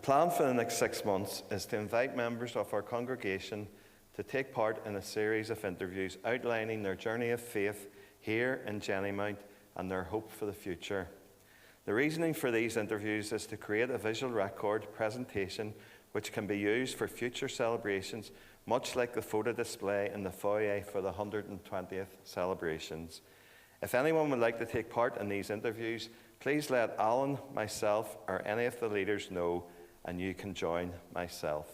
plan for the next 6 months is to invite members of our congregation to take part in a series of interviews outlining their journey of faith here in Jennymount and their hope for the future. The reasoning for these interviews is to create a visual record presentation which can be used for future celebrations, much like the photo display in the foyer for the 120th celebrations. If anyone would like to take part in these interviews, please let Alan, myself, or any of the leaders know, and you can join myself.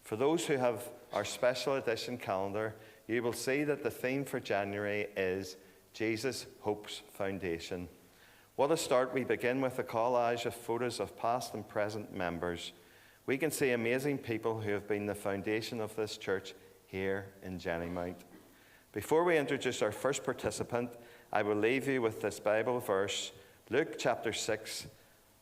For those who have our special edition calendar, you will see that the theme for January is Jesus Hopes Foundation. What a start. We begin with a collage of photos of past and present members. We can see amazing people who have been the foundation of this church here in Jennymount. Before we introduce our first participant, I will leave you with this Bible verse, Luke chapter 6,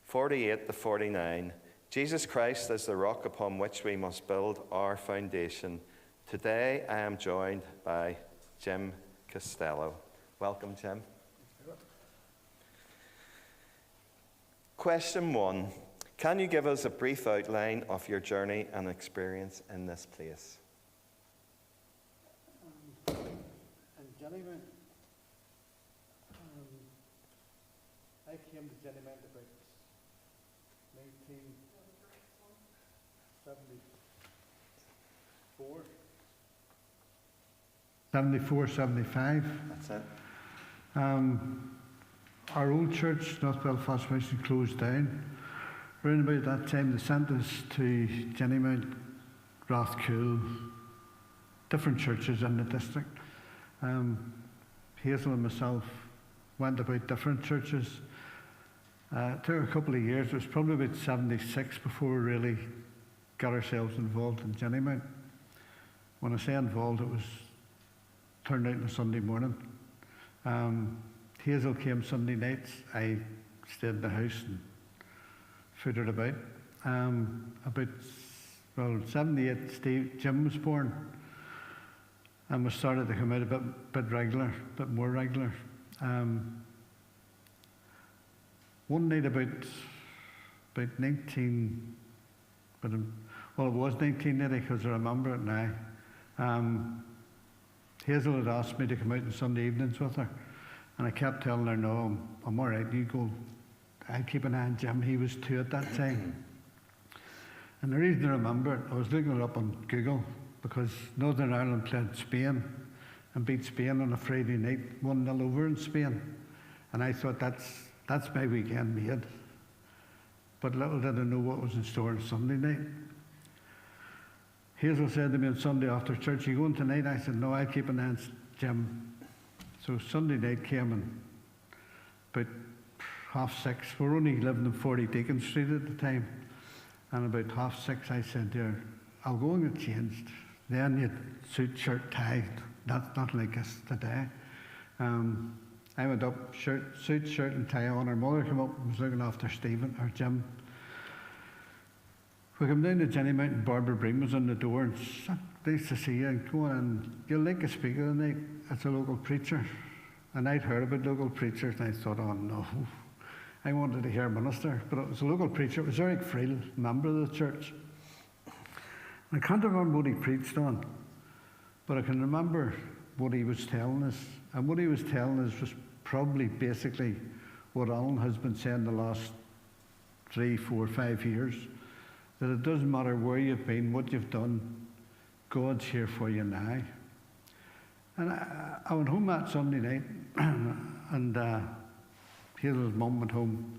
48 to 49. Jesus Christ is the rock upon which we must build our foundation. Today I am joined by Jim Costello. Welcome, Jim. Question 1. Can you give us a brief outline of your journey and experience in this place? In Jennymount, I came to Jennymount about 1974, 75. That's it. Our old church, North Belfast Mission, closed down. Around about that time, they sent us to Jennymount, Rathcoole, different churches in the district. Hazel and myself went about different churches. It took a couple of years. It was probably about 76 before we really got ourselves involved in Jennymount. When I say involved, it was turned out on a Sunday morning. Hazel came Sunday nights. I stayed in the house and footed about. About 78, Jim was born, and we started to come out a bit more regular. One night about 19, it was 1980 because I remember it now. Hazel had asked me to come out on Sunday evenings with her, and I kept telling her, no, I'm all right, you go. I'll keep an eye on Jim. He was 2 at that time. And the reason I remember it, I was looking it up on Google because Northern Ireland played Spain and beat Spain on a Friday night, 1-0 over in Spain. And I thought, that's my weekend made. But little did I know what was in store on Sunday night. Hazel said to me on Sunday after church, you going tonight? I said, no, I'll keep an eye on Jim. So Sunday night came, and about 6:30, we were only living in 40 Deacon Street at the time, and about 6:30 I said to her, I'll go and get changed. Then you'd suit, shirt, tie. That's not like us today. I went up, suit, shirt and tie on. Her mother came up and was looking after Stephen, or Jim. We came down to Jennymount and Barbara Breen was on the door and said, nice to see you, and go on, and you'll like a speaker tonight. It's a local preacher. And I'd heard about local preachers, and I thought, oh no. I wanted to hear a minister, but it was a local preacher. It was Eric Friel, member of the church. And I can't remember what he preached on, but I can remember what he was telling us. And what he was telling us was probably basically what Alan has been saying the last 3, 4, 5 years, that it doesn't matter where you've been, what you've done, God's here for you now. And I went home that Sunday night, and Hazel's mum went home,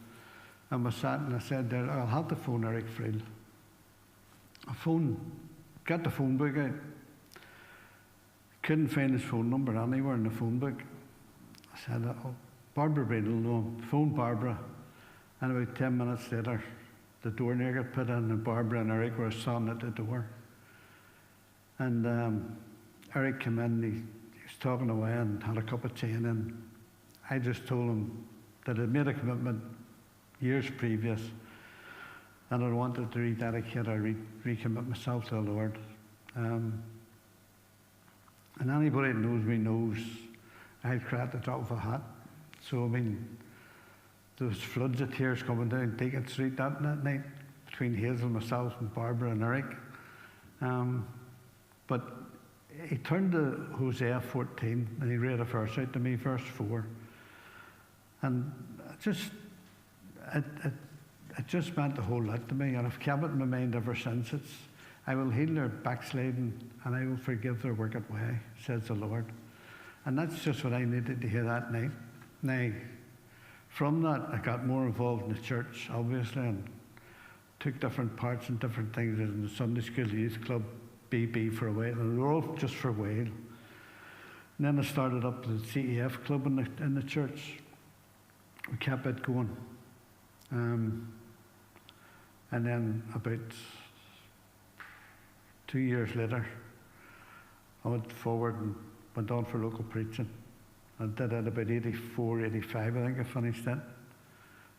and we sat, and I said there, I'll have to phone Eric Friel. Got the phone book out. Couldn't find his phone number anywhere in the phone book. I said, oh, Barbara Breen will know him. Phoned Barbara, and about 10 minutes later, the door near got put in, and Barbara and Eric were standing at the door. And Eric came in, he was talking away and had a cup of tea, and then I just told him that I'd made a commitment years previous, and I wanted to rededicate or recommit myself to the Lord. And anybody that knows me knows I'd cry at the top of a hat. So, I mean, there was floods of tears coming down Deacon Street that night, between Hazel, myself, and Barbara and Eric. But he turned to Hosea 14 and he read a verse out to me, verse 4. And it just meant a whole lot to me, and I've kept it in my mind ever since. It's, I will heal their backsliding and I will forgive their wicked way, says the Lord. And that's just what I needed to hear that night. Now, from that, I got more involved in the church, obviously, and took different parts and different things in the Sunday School Youth Club, BB for a while, and they were all just for a while. And then I started up the CEF club in the church. We kept it going. And then about 2 years later, I went forward and went on for local preaching. I did it about 84, 85, I think I finished it.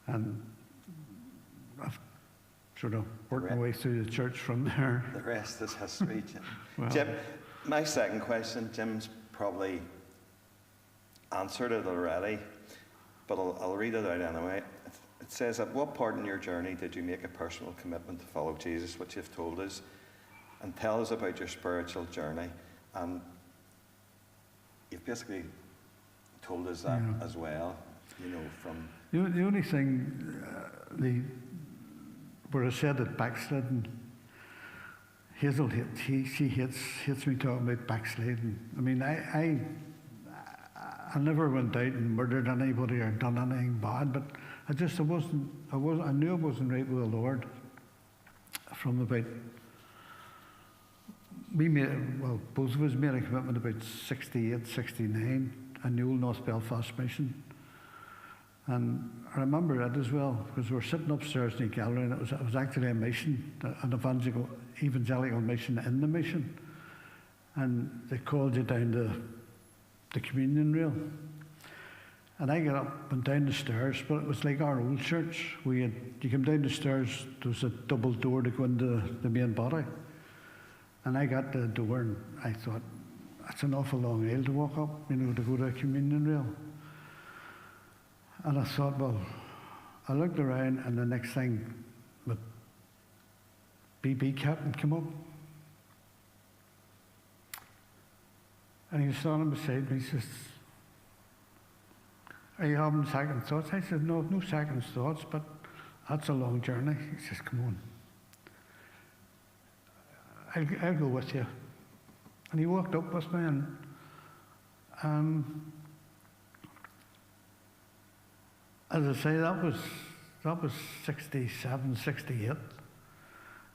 And I've sort of worked my way through the church from there. The rest is history, Jim. Well, Jim, my second question, Jim's probably answered it already, but I'll read it out anyway. It says, at what part in your journey did you make a personal commitment to follow Jesus, which you've told us, and tell us about your spiritual journey? And you've basically told us that as well, you know, from... The only thing, where I said that backsliding, Hazel, she hates me talking about backsliding. I mean, I never went out and murdered anybody or done anything bad, but I knew I wasn't right with the Lord from about, both of us made a commitment about 68, 69 in the old North Belfast mission. And I remember it as well, because we were sitting upstairs in the gallery, and it was actually a mission, an evangelical mission in the mission. And they called you down to the communion rail. And I got up, went down the stairs, but it was like our old church. You came down the stairs, there was a double door to go into the main body. And I got to the door and I thought, that's an awful long aisle to walk up, you know, to go to a communion rail. And I thought, well, I looked around and the next thing, the BB captain came up. And he was standing beside me, he says, are you having second thoughts? I said, no second thoughts, but that's a long journey. He says, come on, I'll go with you. And he walked up with me, and as I say, that was 67, 68. And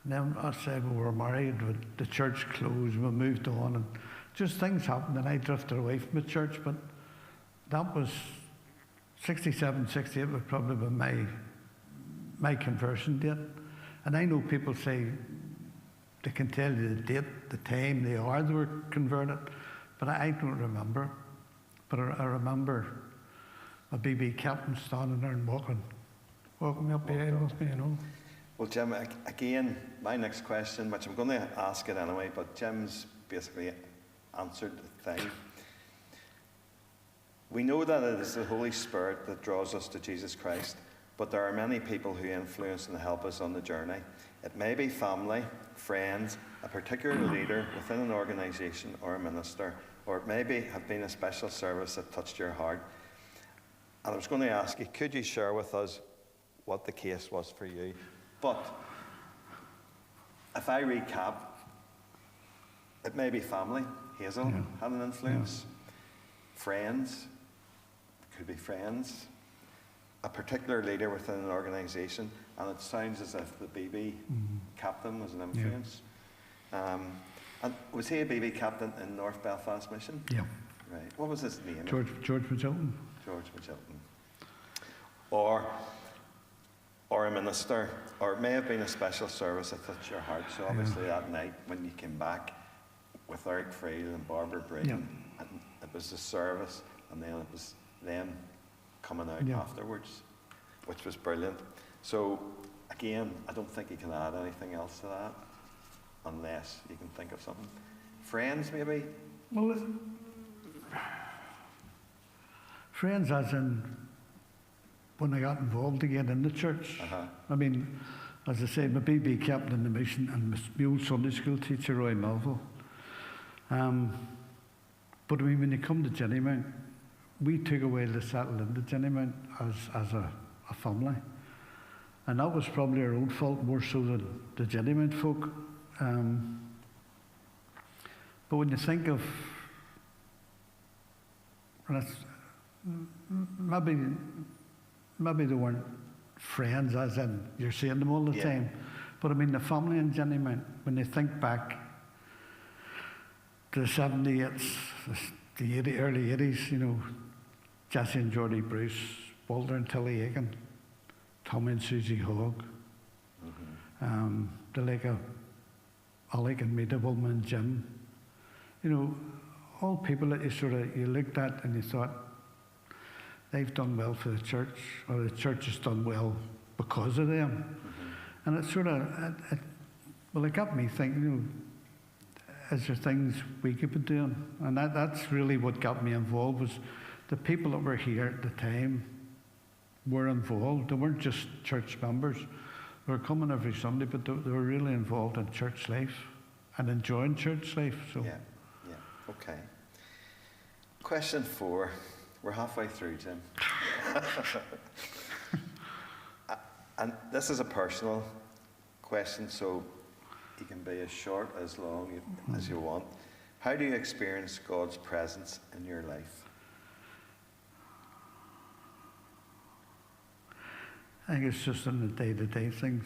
then I said we were married, the church closed, we moved on, and just things happened, and I drifted away from the church. But that was 67, 68 would probably be my conversion date. And I know people say they can tell you the date, the time, the hour they were converted, but I don't remember. But I remember a BB captain standing there and walking me up the aisle with me, you know. Well, Jim, again, my next question, which I'm going to ask it anyway, but Jim's basically answered the thing. We know that it is the Holy Spirit that draws us to Jesus Christ, but there are many people who influence and help us on the journey. It may be family, friends, a particular leader within an organisation or a minister, or it may have been a special service that touched your heart. And I was going to ask you, could you share with us what the case was for you? But if I recap, it may be family. Hazel had an influence. Friends, could be friends. A particular leader within an organisation, and it sounds as if the BB captain was an influence. And was he a BB captain in North Belfast Mission? Yeah. Right. What was his name? George Matilton. George Matilton. Or a minister, or it may have been a special service that touched your heart. So obviously that night when you came back with Eric Friel and Barbara Breen, and it was the service, and then it was them coming out afterwards, which was brilliant. So again, I don't think you can add anything else to that, unless you can think of something. Friends, maybe? Well, friends as in when I got involved again in the church. I mean, as I say, my BB captain in the mission and my old Sunday school teacher, Roy Melville. But I mean, when you come to Jennymount, we took a while to settle into Jennymount as a family. And that was probably our own fault more so than the Jennymount folk. But when you think of, maybe they weren't friends, as in you're seeing them all the time. But I mean, the family in Jennymount, when you think back to the 78s, the early 80s, you know, Jesse and Geordie Bruce, Walter and Tilly Aiken, Tommy and Susie Hogg, the like of Alec and Meta Woolman and Jim, you know, all people that you looked at and you thought, they've done well for the church, or the church has done well because of them. And it got me thinking, you know, is there things we could be doing? And that's really what got me involved, was the people that were here at the time were involved. They weren't just church members. They were coming every Sunday, but they were really involved in church life and enjoying church life. So. Yeah, okay. Question 4. We're halfway through, Jim. And this is a personal question, so you can be as short, as long as you want. How do you experience God's presence in your life? I think it's just in the day-to-day things.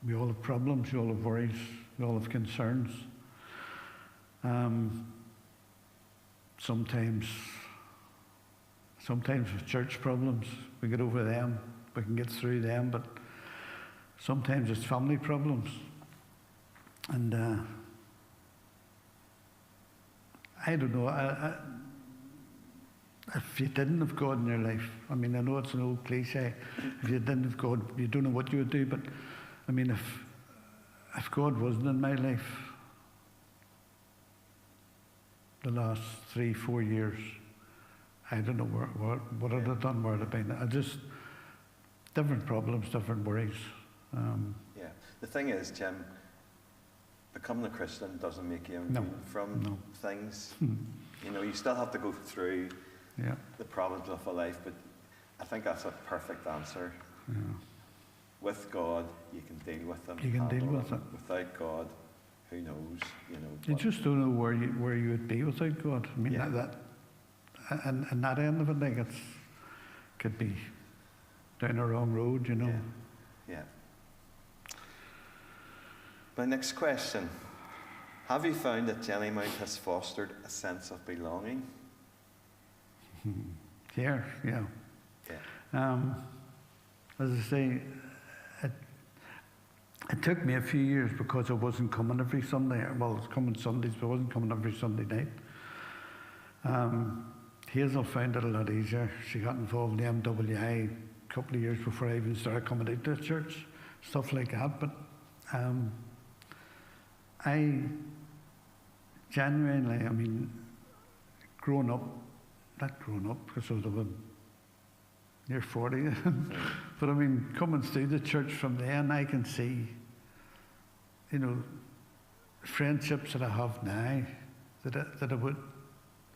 We all have problems, we all have worries, we all have concerns. Sometimes with church problems, we get over them, we can get through them, but sometimes it's family problems. And I don't know, if you didn't have God in your life, I mean, I know it's an old cliche, if you didn't have God, you don't know what you would do, but I mean, if God wasn't in my life, the last 3-4 years, I don't know what I'd have done, where I'd have been. Different problems, different worries. The thing is, Jim, becoming a Christian doesn't make you immune from things. You know, you still have to go through the problems of a life, but I think that's a perfect answer. Yeah. With God, you can deal with them. You can deal with it. Without God, who knows? You know. You just don't know where you would be without God. I mean, and that end of it, like, could be down the wrong road, you know. Yeah. My next question: have you found that Jennymount has fostered a sense of belonging? Yeah. As I say, it took me a few years because I wasn't coming every Sunday. Well, I was coming Sundays, but I wasn't coming every Sunday night. Hazel found it a lot easier. She got involved in the MWI a couple of years before I even started coming out to church, stuff like that. But I genuinely, I mean, not growing up, because I was about near 40, but I mean, coming through the church from then, I can see, you know, friendships that I have now that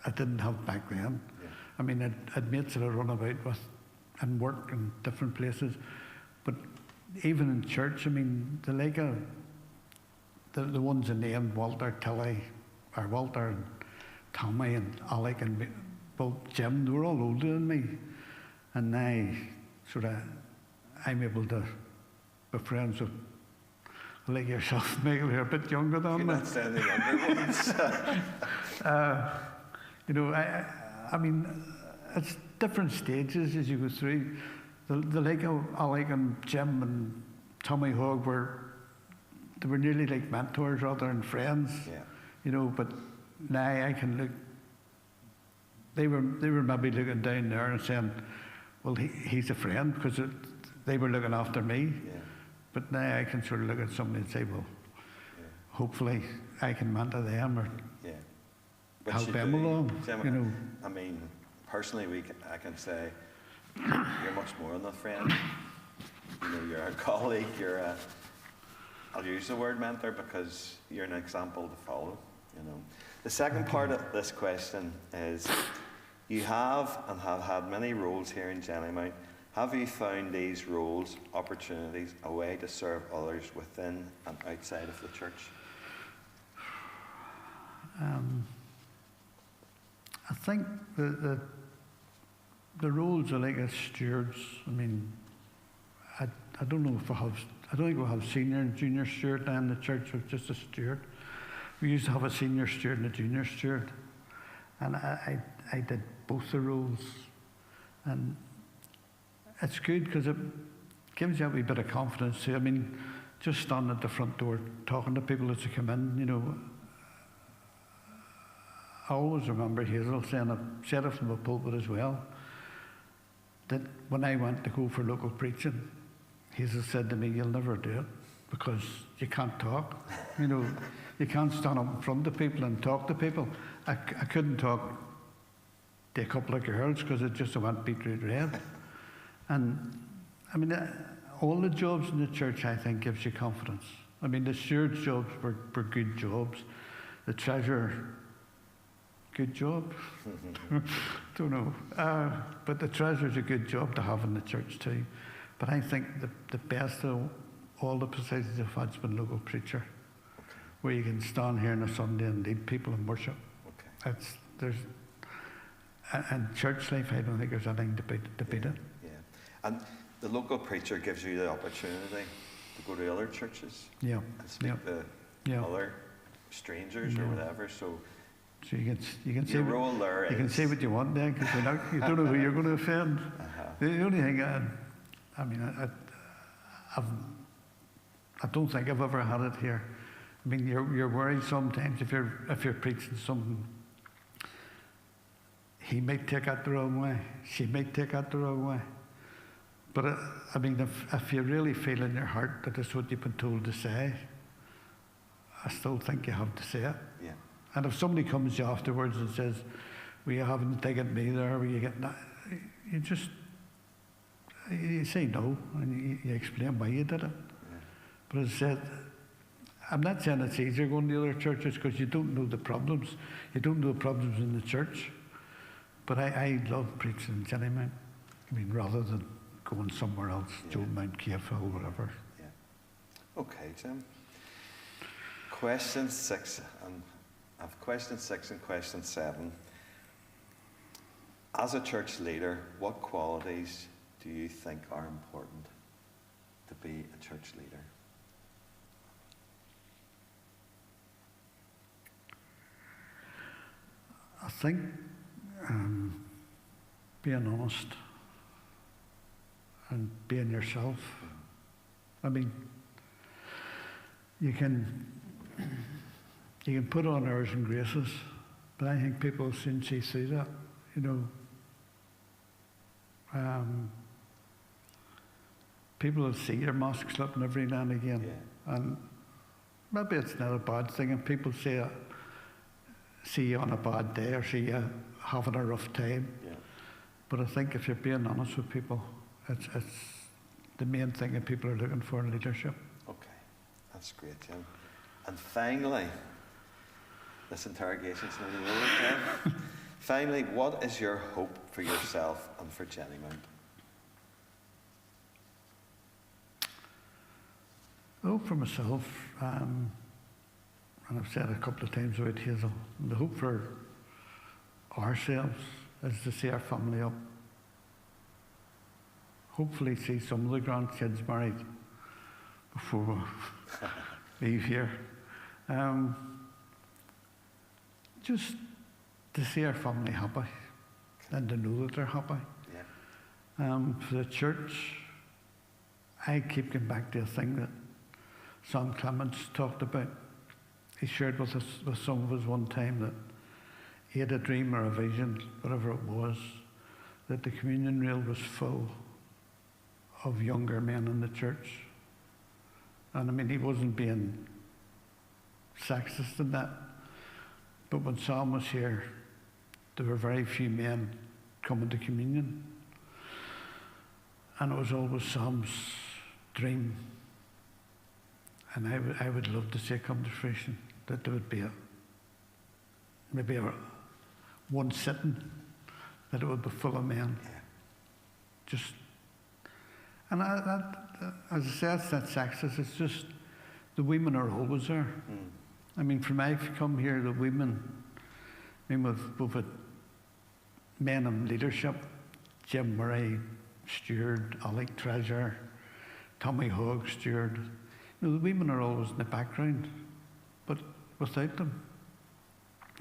I didn't have back then. I mean, I'd mates that I run about with and work in different places, but even in church, I mean, the ones in the end, Walter, Tilly, or Walter and Tommy and Alec and both Jim, they were all older than me. And now, I'm able to be friends with, like yourself, Michael, you're a bit younger than me. You're not saying the younger ones. You know, I mean, it's different stages as you go through. The like of Alec and Jim and Tommy Hogg they were nearly like mentors rather than friends. Yeah. You know, but now I can look. They were maybe looking down there and saying, well, he's a friend, because they were looking after me. Yeah. But now I can sort of look at somebody and say, well, hopefully I can mentor them or help them along. Jim, you know. I mean, personally, I can say You're much more than a friend. You know, you're a colleague, I'll use the word mentor because you're an example to follow, you know. The second part of this question is, you have and have had many roles here in Jennymount. Have you found these roles, opportunities, a way to serve others within and outside of the church? I think the roles are like as stewards. I mean, I don't know if I don't think we have senior and junior steward now in the church. It's just a steward. We used to have a senior steward and a junior steward, and I did both the roles, and it's good because it gives you a wee bit of confidence too. I mean, just standing at the front door talking to people as they come in, you know. I always remember Hazel saying, I've said it from the pulpit as well, that when I went to go for local preaching, Hazel said to me, you'll never do it because you can't talk. You know, you can't stand up in front of people and talk to people. I couldn't talk to a couple of girls because it just went beetroot red. And I mean, all the jobs in the church, I think, gives you confidence. I mean, the steward's jobs were good jobs. The treasurer, good job. Don't know. But the treasurer's a good job to have in the church too. But I think the best of all the positions I've had has been local preacher, where you can stand here on a Sunday and lead people in worship. And church life, I don't think there's anything to beat it. Yeah. And the local preacher gives you the opportunity to go to other churches and speak to other strangers or whatever. So you can say role there you can say what you want then, because you don't know who you're going to offend. The only thing I don't think I've ever had it here. I mean, you're worried sometimes if you're preaching something. He might take it the wrong way. She might take it the wrong way. But I mean, if you really feel in your heart that it's what you've been told to say, I still think you have to say it. Yeah. And if somebody comes to you afterwards and says, well, you haven't taken me there, or you get that, you say no, and you explain why you did it. Yeah. But as I said, I'm not saying it's easier going to other churches because you don't know the problems. You don't know the problems in the church. But I love preaching in Jennymount. I mean, rather than going somewhere else, Joe Mount, Cahill, whatever. Yeah. Okay, Jim. Question 6, and I've question 6 and question 7. As a church leader, what qualities do you think are important to be a church leader? I think being honest and being yourself. I mean, you can put on airs and graces, but I think people soon see through that. You know, people will see your mask slipping every now and again, and maybe it's not a bad thing. And people see you on a bad day or see you having a rough time. Yeah. But I think if you're being honest with people, it's the main thing that people are looking for in leadership. Okay, that's great, Jim. And finally, this interrogation's nearly over, Jim. Finally, what is your hope for yourself and for Jennymount? Hope for myself, and I've said a couple of times about Hazel, the hope for ourselves is to see our family up. Hopefully see some of the grandkids married before we leave here. Just to see our family happy and to know that they're happy. Yeah. For the church, I keep going back to a thing that Sam Clements talked about. He shared with some of us one time that he had a dream or a vision, whatever it was, that the communion rail was full of younger men in the church. And I mean, he wasn't being sexist in that. But when Sam was here, there were very few men coming to communion. And it was always Sam's dream, and I would love to see it come to fruition, that there would be maybe one sitting, that it would be full of men. Yeah. Just, and as I say, it's not sexist, it's just the women are always there. I mean, from I've come here, the women, I mean, we've had men in leadership, Jim Murray, Steward, Alec Treasure, Tommy Hogg, Steward. You know, the women are always in the background, but without them,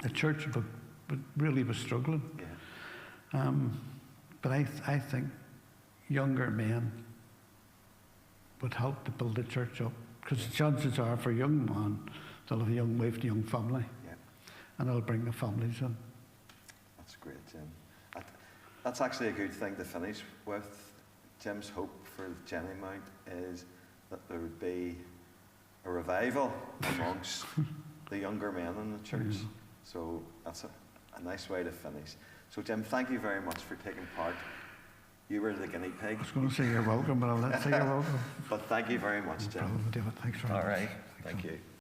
the church would really be struggling. Yeah. But I think younger men would help to build the church up, because the chances are for a young man, they'll have a young wife and a young family, and they'll bring the families in. That's great, Jim. That's actually a good thing to finish with. Jim's hope for Jenny Mount is that there would be a revival amongst the younger men in the church. So that's a nice way to finish. So Jim, thank you very much for taking part. You were the guinea pig. I was going to say you're welcome, but I'll not say you're welcome. But thank you very much, Jim. No problem, David. Thanks very much. All right. Thank you.